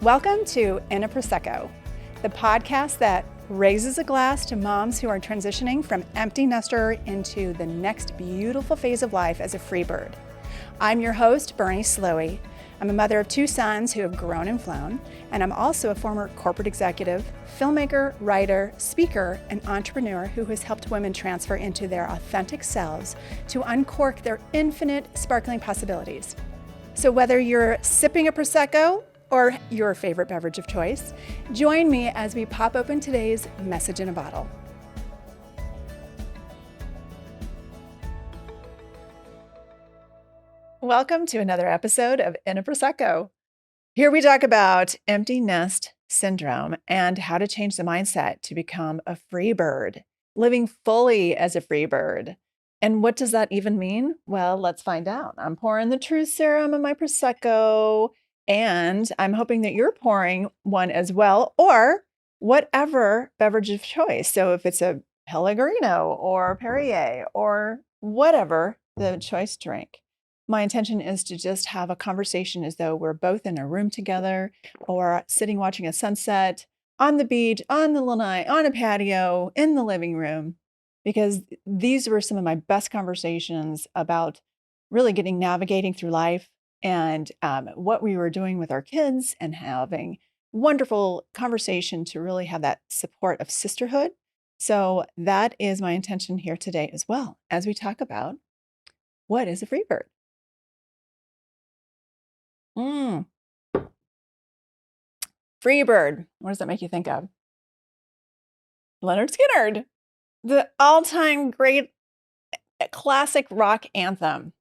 Welcome to INAPROSECCO, the podcast that raises a glass to moms who are transitioning from empty nester into the next beautiful phase of life as a free bird. I'm your host, Berni Slowey. I'm a mother of two sons who have grown and flown, and I'm also a former corporate executive, filmmaker, writer, speaker, and entrepreneur who has helped women transfer into their authentic selves to uncork their infinite sparkling possibilities. So whether you're sipping a Prosecco or your favorite beverage of choice, join me as we pop open today's message in a bottle. Welcome to another episode of INAPROSECCO. Here we talk about empty nest syndrome and how to change the mindset to become a free bird, living fully as a free bird. And what does that even mean? Well, let's find out. I'm pouring the truth serum in my Prosecco, and I'm hoping that you're pouring one as well, or whatever beverage of choice. So if it's a Pellegrino or Perrier or whatever the choice drink, my intention is to just have a conversation as though we're both in a room together or sitting watching a sunset on the beach, on the lanai, on a patio, in the living room, because these were some of my best conversations about really navigating through life and what we were doing with our kids and having wonderful conversation to really have that support of sisterhood. So that is my intention here today as well, as we talk about what is a free bird. Free bird. What does that make you think of? Leonard Skinner, the all-time great classic rock anthem.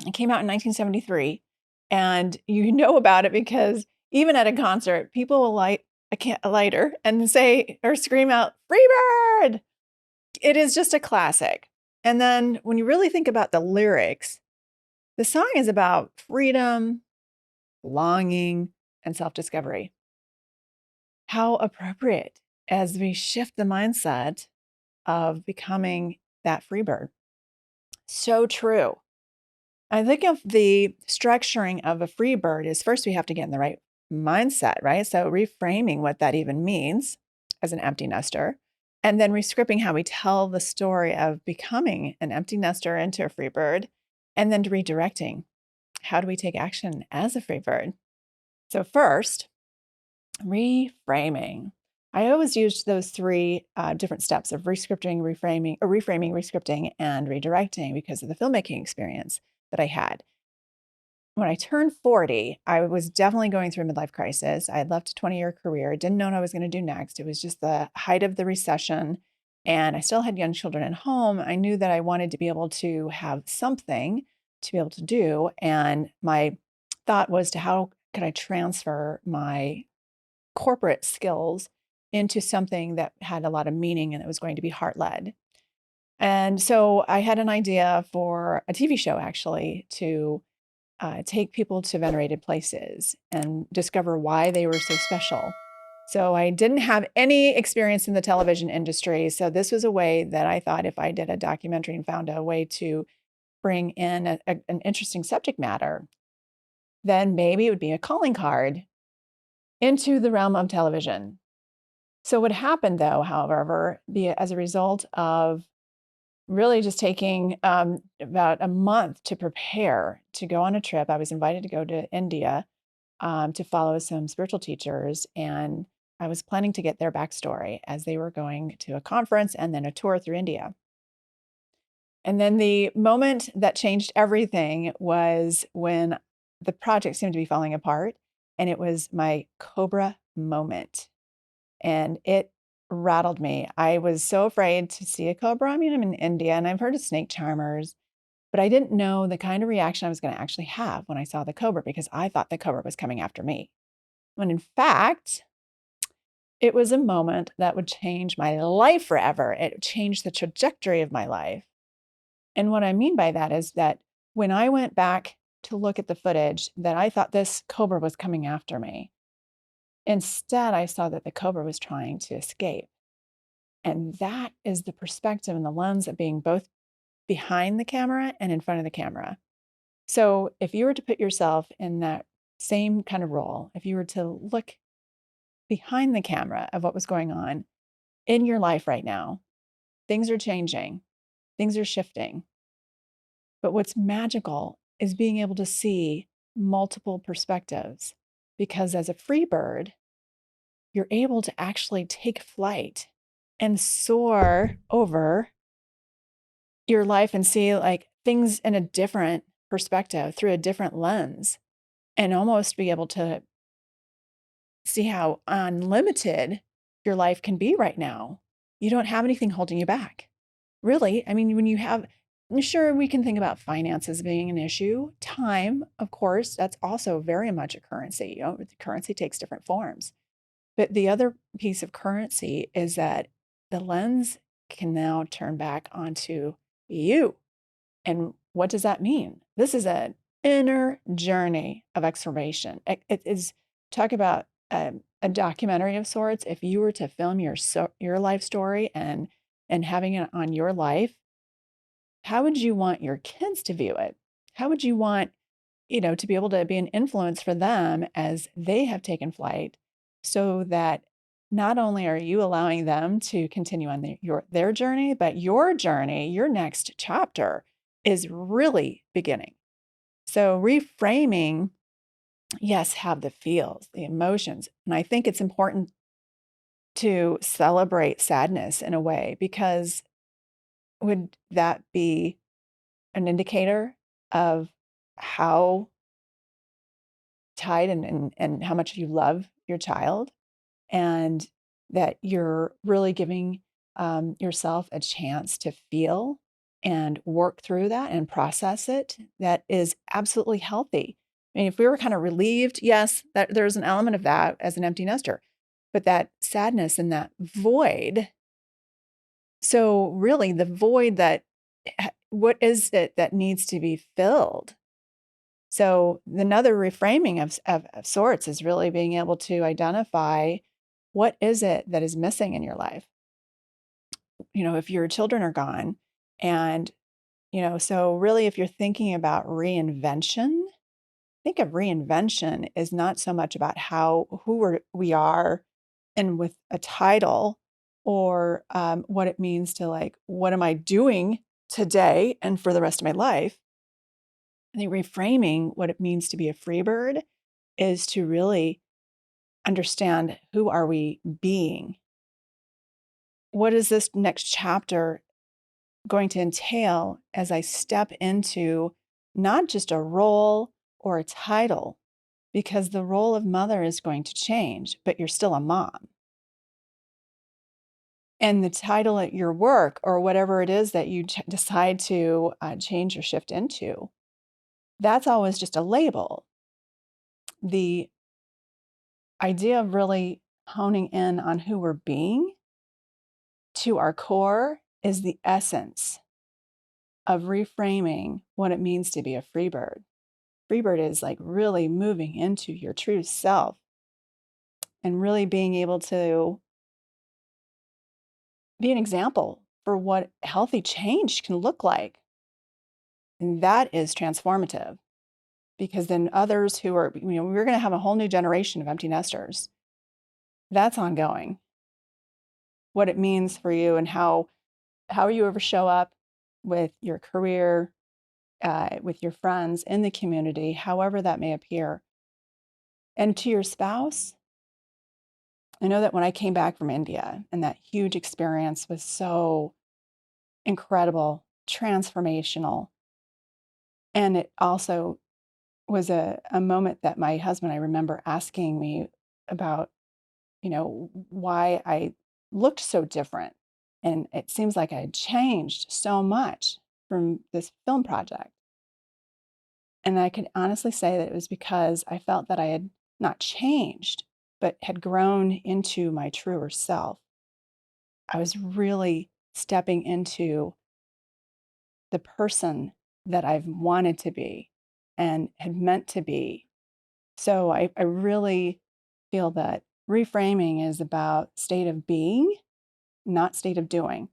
It came out in 1973, and you know about it because even at a concert, people will light a lighter and say or scream out, "Free bird!" It is just a classic. And then when you really think about the lyrics, the song is about freedom, longing, and self-discovery. How appropriate as we shift the mindset of becoming that free bird. So true. I think of the structuring of a free bird is first we have to get in the right mindset, right? So reframing what that even means as an empty nester, and then rescripting how we tell the story of becoming an empty nester into a free bird, and then redirecting. How do we take action as a free bird? So first, reframing. I always used those three different steps of rescripting, reframing, rescripting, and redirecting because of the filmmaking experience that I had. When I turned 40, I was definitely going through a midlife crisis. I had left a 20-year career, didn't know what I was going to do next. It was just the height of the recession, and I still had young children at home. I knew that I wanted to be able to have something to be able to do, and my thought was to how could I transfer my corporate skills into something that had a lot of meaning and it was going to be heart-led. And so I had an idea for a TV show actually to take people to venerated places and discover why they were so special. So I didn't have any experience in the television industry. So this was a way that I thought if I did a documentary and found a way to bring in an interesting subject matter, then maybe it would be a calling card into the realm of television. So what happened though, however, as a result of really just taking about a month to prepare to go on a trip, I was invited to go to India to follow some spiritual teachers, and I was planning to get their backstory as they were going to a conference and then a tour through India. And then the moment that changed everything was when the project seemed to be falling apart, and it was my Cobra moment. And it rattled me. I was so afraid to see a cobra. I mean, I'm in India and I've heard of snake charmers, but I didn't know the kind of reaction I was going to actually have when I saw the cobra because I thought the cobra was coming after me. When in fact, it was a moment that would change my life forever. It changed the trajectory of my life. And what I mean by that is that when I went back to look at the footage, that I thought this cobra was coming after me. Instead, I saw that the cobra was trying to escape. And that is the perspective and the lens of being both behind the camera and in front of the camera. So if you were to put yourself in that same kind of role, if you were to look behind the camera of what was going on in your life right now, things are changing, things are shifting. But what's magical is being able to see multiple perspectives because as a free bird, you're able to actually take flight and soar over your life and see like things in a different perspective through a different lens and almost be able to see how unlimited your life can be right now. You don't have anything holding you back. Really, I mean, when you have, sure, we can think about finances being an issue. Time, of course, that's also very much a currency. You know, the currency takes different forms. But the other piece of currency is that the lens can now turn back onto you. And what does that mean? This is an inner journey of exploration. It is talk about a documentary of sorts. If you were to film your life story and having it on your life, how would you want your kids to view it? How would you want, to be able to be an influence for them as they have taken flight so that not only are you allowing them to continue on their journey, but your journey, your next chapter is really beginning. So reframing, yes, have the feels, the emotions. And I think it's important to celebrate sadness in a way because would that be an indicator of how tied and how much you love your child and that you're really giving yourself a chance to feel and work through that and process it? That is absolutely healthy. I mean, if we were kind of relieved, yes, that there's an element of that as an empty nester, but that sadness and that void. So really the void that what is it that needs to be filled? So another reframing of sorts is really being able to identify what is it that is missing in your life. If your children are gone and, so really if you're thinking about reinvention, think of reinvention is not so much about we are and with a title or what it means to like, what am I doing today and for the rest of my life? I think reframing what it means to be a free bird is to really understand who are we being? What is this next chapter going to entail as I step into not just a role or a title, because the role of mother is going to change, but you're still a mom. And the title at your work or whatever it is that you decide to change or shift into, that's always just a label. The idea of really honing in on who we're being to our core is the essence of reframing what it means to be a free bird. Free bird is like really moving into your true self and really being able to be an example for what healthy change can look like. And that is transformative because then others who are, we're going to have a whole new generation of empty nesters. That's ongoing. What it means for you and how you ever show up with your career, with your friends in the community, however that may appear. And to your spouse, I know that when I came back from India and that huge experience was so incredible, transformational, and it also was a moment that my husband, I remember asking me about, why I looked so different. And it seems like I had changed so much from this film project. And I could honestly say that it was because I felt that I had not changed, but had grown into my truer self. I was really stepping into the person that I've wanted to be and had meant to be. So I really feel that reframing is about state of being, not state of doing.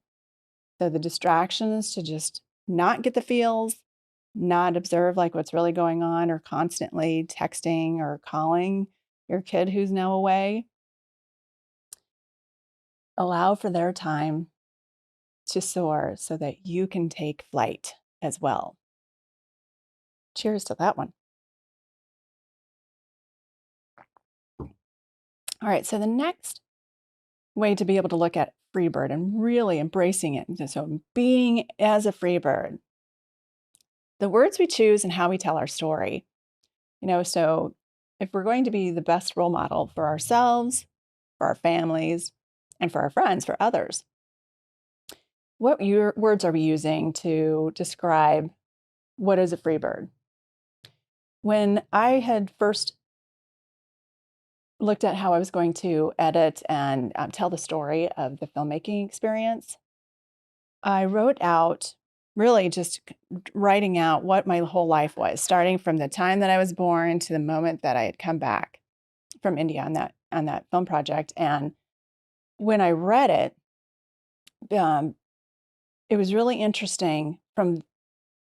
So the distractions to just not get the feels not observe like what's really going on, or constantly texting or calling your kid who's now away. Allow for their time to soar so that you can take flight as well. Cheers to that one. All right, so the next way to be able to look at FreeBird and really embracing it, so being as a FreeBird, the words we choose and how we tell our story. So if we're going to be the best role model for ourselves, for our families, and for our friends, for others, what words are we using to describe what is a FreeBird? When I had first looked at how I was going to edit and tell the story of the filmmaking experience, I wrote out, really just writing out what my whole life was, starting from the time that I was born to the moment that I had come back from India on that film project. And when I read um, it was really interesting from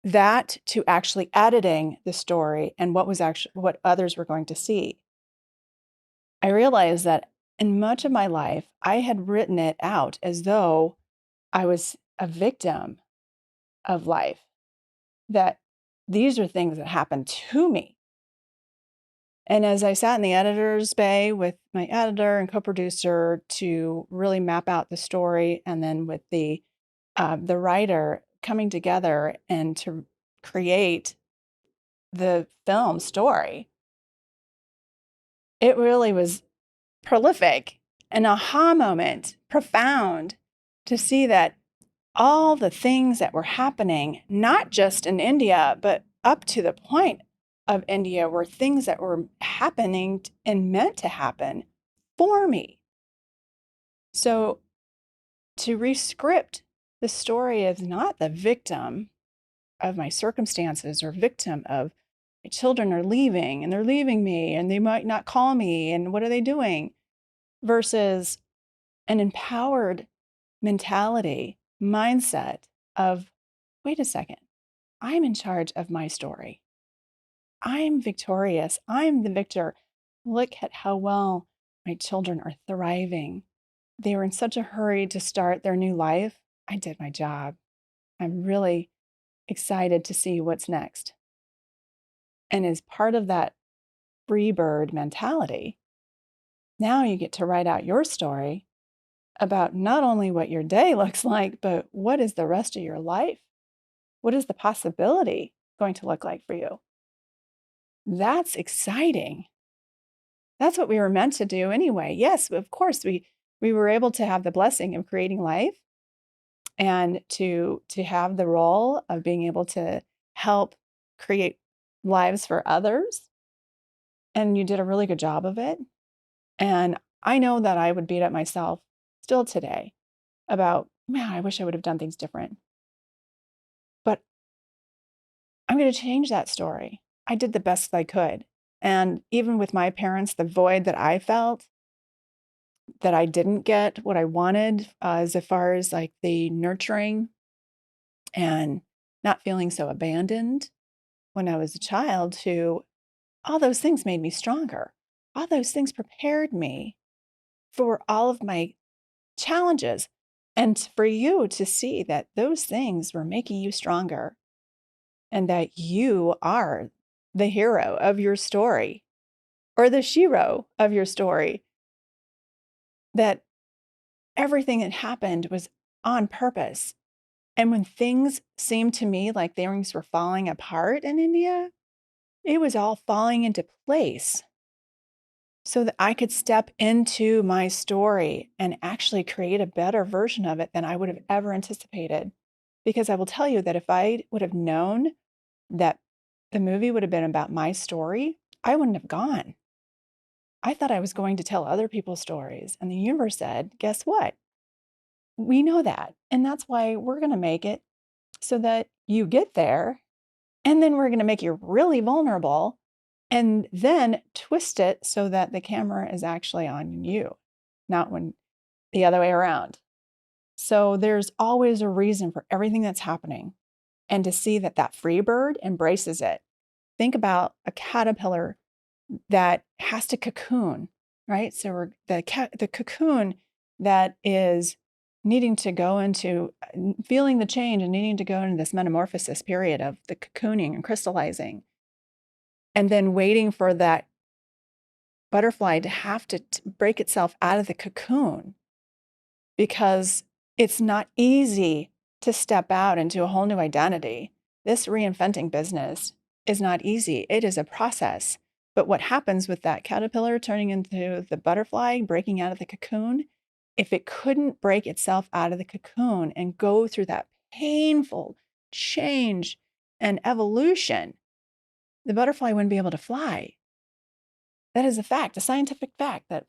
that to actually editing the story and what others were going to see. I realized that in much of my life, I had written it out as though I was a victim of life, that these are things that happened to me. And as I sat in the editor's bay with my editor and co-producer to really map out the story, and then with the writer coming together and to create the film story, it really was prolific, an aha moment, profound, to see that all the things that were happening, not just in India, but up to the point of India, were things that were happening and meant to happen for me. So to rescript the story as not the victim of my circumstances or victim of my children are leaving and they're leaving me and they might not call me and what are they doing, versus an empowered mentality, mindset of, wait a second, I'm in charge of my story. I'm victorious. I'm the victor. Look at how well my children are thriving. They were in such a hurry to start their new life. I did my job. I'm really excited to see what's next. And as part of that free bird mentality, now you get to write out your story about not only what your day looks like, but what is the rest of your life? What is the possibility going to look like for you? That's exciting. That's what we were meant to do anyway. Yes, of course, we were able to have the blessing of creating life and to have the role of being able to help create lives for others. And you did a really good job of it. And I know that I would beat up myself still today about, man, I wish I would have done things different. But I'm going to change that story. I did the best I could. And even with my parents, the void that I felt, that I didn't get what I wanted, as far as like the nurturing and not feeling so abandoned when I was a child, to all those things made me stronger. All those things prepared me for all of my challenges, and for you to see that those things were making you stronger and that you are the hero of your story or the shero of your story, that everything that happened was on purpose. And when things seemed to me like things were falling apart in India, it was all falling into place so that I could step into my story and actually create a better version of it than I would have ever anticipated. Because I will tell you that if I would have known that the movie would have been about my story, I wouldn't have gone. I thought I was going to tell other people's stories. And the universe said, guess what? We know that. And that's why we're going to make it so that you get there. And then we're going to make you really vulnerable and then twist it so that the camera is actually on you, not when the other way around. So there's always a reason for everything that's happening. and to see that that free bird embraces it. Think about a caterpillar that has to cocoon, right? So the cocoon that is needing to go into feeling the change and needing to go into this metamorphosis period of the cocooning and crystallizing, and then waiting for that butterfly to have to break itself out of the cocoon, because it's not easy to step out into a whole new identity. This reinventing business is not easy. It is a process. But what happens with that caterpillar turning into the butterfly, breaking out of the cocoon, if it couldn't break itself out of the cocoon and go through that painful change and evolution, the butterfly wouldn't be able to fly. That is a fact, a scientific fact, that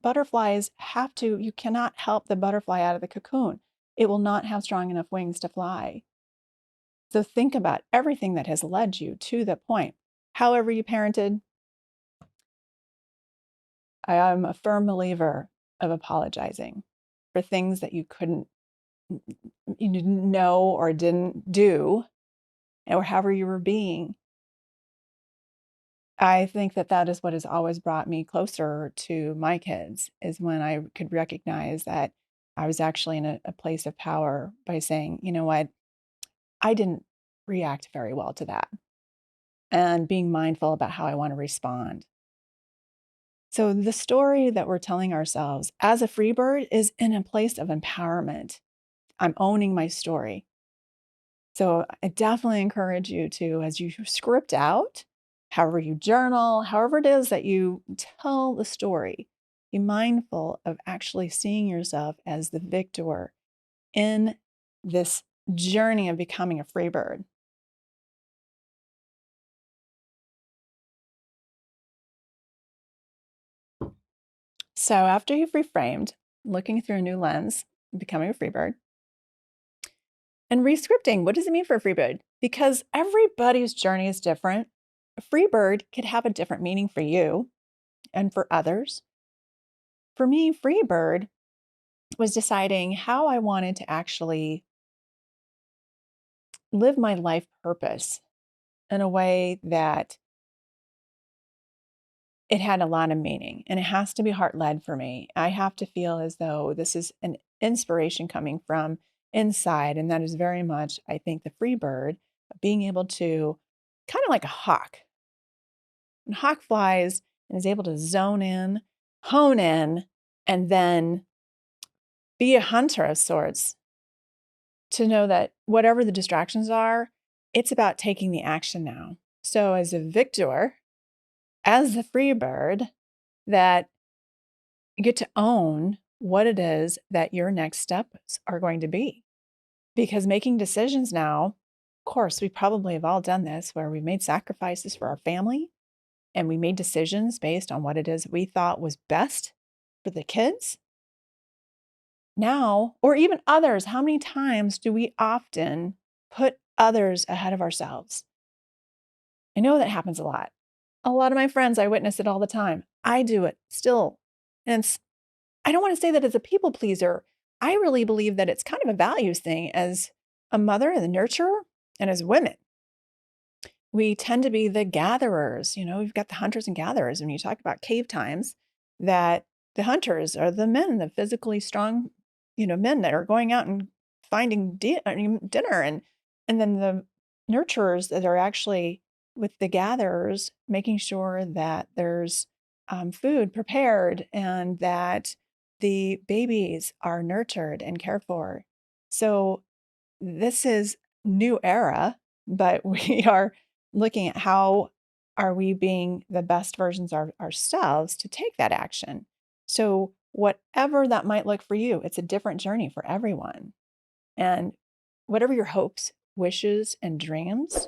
butterflies have to, you cannot help the butterfly out of the cocoon. It will not have strong enough wings to fly. So think about everything that has led you to that point. However you parented, I am a firm believer of apologizing for things that you didn't know or didn't do, or however you were being. I think that that is what has always brought me closer to my kids, is when I could recognize that I was actually in a place of power by saying, you know what, I didn't react very well to that, and being mindful about how I want to respond. So the story that we're telling ourselves as a free bird is in a place of empowerment. I'm owning my story. So I definitely encourage you to, as you script out, however you journal, however it is that you tell the story, be mindful of actually seeing yourself as the victor in this journey of becoming a free bird. So after you've reframed, looking through a new lens, becoming a free bird, and rescripting, what does it mean for a free bird? Because everybody's journey is different. A free bird could have a different meaning for you and for others. For me, free bird was deciding how I wanted to actually live my life purpose in a way that it had a lot of meaning, and it has to be heart-led for me. I have to feel as though this is an inspiration coming from inside, and that is very much, I think, the free bird, being able to, kind of like a hawk. And hawk flies and is able to zone in, hone in, and then be a hunter of sorts, to know that whatever the distractions are, it's about taking the action now. So as a victor, as the free bird, that you get to own what it is that your next steps are going to be. Because making decisions now, of course, we probably have all done this, where we made sacrifices for our family and we made decisions based on what it is we thought was best for the kids. Now, or even others, how many times do we often put others ahead of ourselves? I know that happens a lot. A lot of my friends, I witness it all the time. I do it still. And I don't want to say that as a people pleaser. I really believe that it's kind of a values thing as a mother and a nurturer, and as women. We tend to be the gatherers. We've got the hunters and gatherers. When you talk about cave times, that the hunters are the men, the physically strong, men that are going out and finding dinner, and then the nurturers that are actually with the gatherers, making sure that there's food prepared and that the babies are nurtured and cared for. So this is new era, but we are looking at how are we being the best versions of ourselves to take that action. So whatever that might look for you, it's a different journey for everyone. And whatever your hopes, wishes, and dreams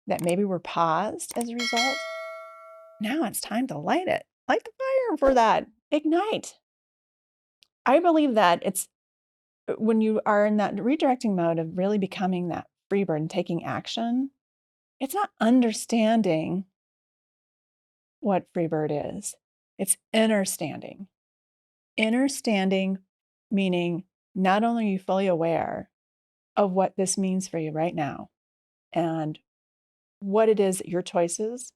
that maybe were paused as a result, now it's time to light it. Light the fire for that. Ignite. I believe that it's when you are in that redirecting mode of really becoming that free bird and taking action, it's not understanding what freebird is. It's understanding. Understanding meaning not only are you fully aware of what this means for you right now and what it is, your choices,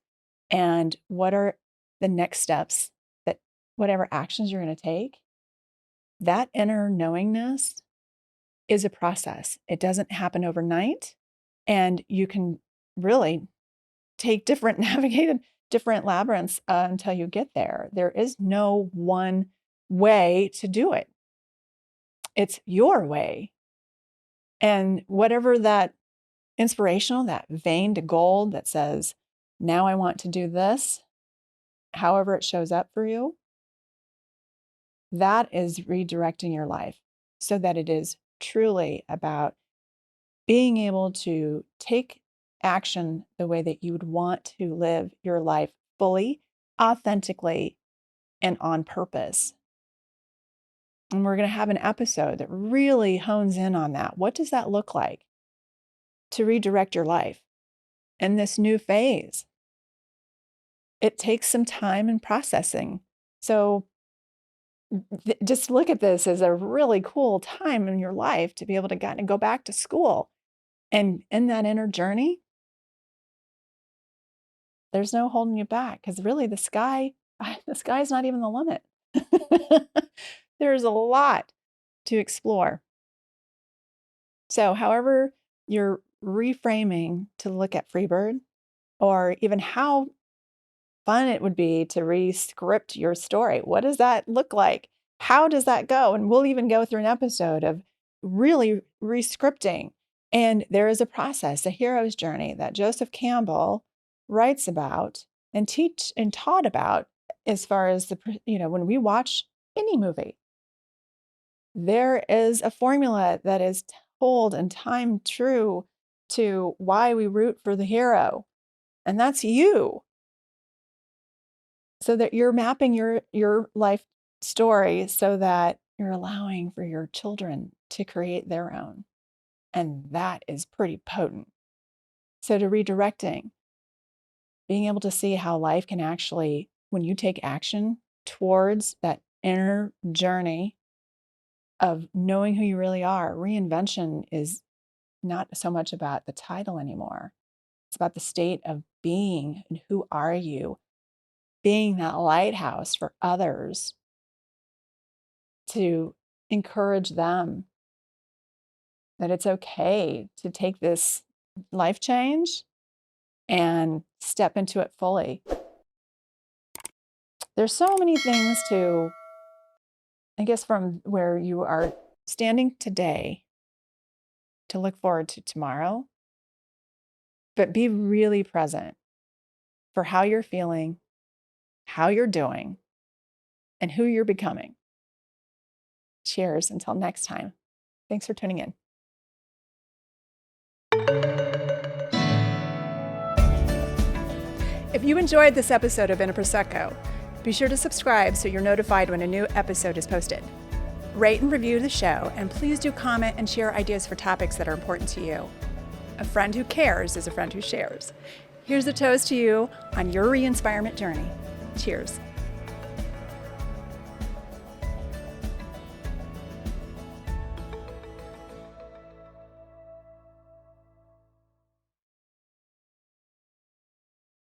and what are the next steps, that whatever actions you're going to take, that inner knowingness is a process. It doesn't happen overnight. And you can really navigate different labyrinths until you get there. There is no one way to do it. It's your way. And whatever that inspirational, that vein to gold that says, now I want to do this, however it shows up for you, that is redirecting your life so that it is truly about being able to take action the way that you would want to live your life fully, authentically, and on purpose. And we're going to have an episode that really hones in on that. What does that look like to redirect your life in this new phase? It takes some time and processing. So just look at this as a really cool time in your life to be able to go back to school. And in that inner journey, there's no holding you back, because really the sky's not even the limit. There's a lot to explore. So however you're reframing to look at FreeBird, or even how fun it would be to re-script your story. What does that look like? How does that go? And we'll even go through an episode of really re-scripting. And there is a process, a hero's journey that Joseph Campbell writes about and taught about, as far as when we watch any movie, there is a formula that is told and timed true to why we root for the hero. And that's you. So that you're mapping your life story so that you're allowing for your children to create their own. And that is pretty potent. So to redirecting, being able to see how life can actually, when you take action towards that inner journey of knowing who you really are, reinvention is not so much about the title anymore. It's about the state of being and who are you, being that lighthouse for others, to encourage them that it's okay to take this life change and step into it fully. There's so many things to, I guess, from where you are standing today to look forward to tomorrow, but be really present for how you're feeling, how you're doing, and who you're becoming. Cheers until next time. Thanks for tuning in. If you enjoyed this episode of INAPROSECCO, be sure to subscribe so you're notified when a new episode is posted. Rate and review the show, and please do comment and share ideas for topics that are important to you. A friend who cares is a friend who shares. Here's a toast to you on your re-inspirement journey. Cheers.